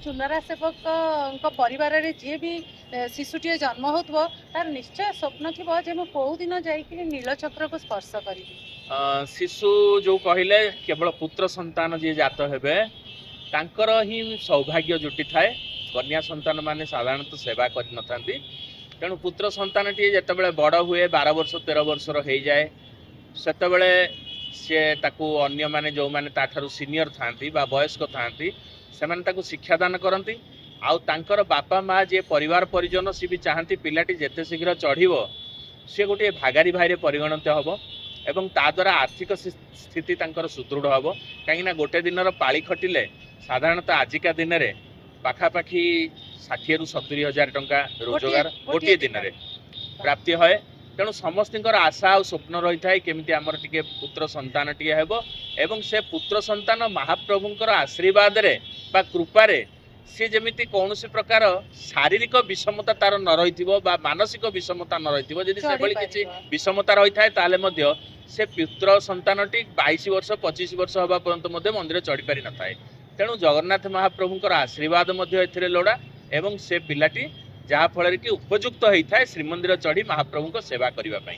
चुनरा सेवक परिवार रे जी भी शिशुटी जन्म हो तार निश्चय स्वप्न थी जे मु कौ दिन जाइए नीलचक्र को स्पर्श करी। शिशु जो कहले केवल पुत्र संतान जी जात हेबे तांकर ही सौभाग्य जुटी थाए। कन्या संतान माने साधारणतः सेवा कर न थांती। तेणु पुत्र संतान टी जेतेबेले बड़ हुए 12 वर्ष 13 वर्षर हो जाए सेतेबेले से ताकू अन्य माने जो माने ताठारु सीनियर थांती बा वयस्क थांती सेमाने ताकू शिक्षादान करती। आउ तांकर बापा माँ जे परिवार परिजन सी भी चाहती पिलाटी जेते शीघ्र चढ़िबो से गोटे भागारी भाई परिगणित हम एवं ता द्वारा आर्थिक स्थिति तांकर सुदृढ़ हम कहीं गोटे दिन पाली खटिले साधारणतः आजिका दिन में पाखापाखि 60 ରୁ 70 हजार टंका रोजगार गोटे दिन में प्राप्ति है। तेणु समस्त आशा और स्वप्न रही है केमिति आमर टिके पुत्र संतान टिके हेबो एवं से पुत्र संतान महाप्रभुंकर आशीर्वाद रे बा कृपा रे सी जमिति कौन प्रकार शारीरिक विषमता तार न रही मानसिक विषमता न रही जदि से किसी विषमता रही थाए ताले मध्य से पुत्र संतानटी 22 वर्ष 25 वर्ष हवा पर्यंत मंदिर चढ़ी पारि न थाए। तेणु जगन्नाथ महाप्रभुंकर आशीर्वाद एथिरे लोड़ा एवं से पिलाटी जहाँ फल कि उपयुक्त होता है श्रीमंदिर चढ़ी महाप्रभु सेवा करने।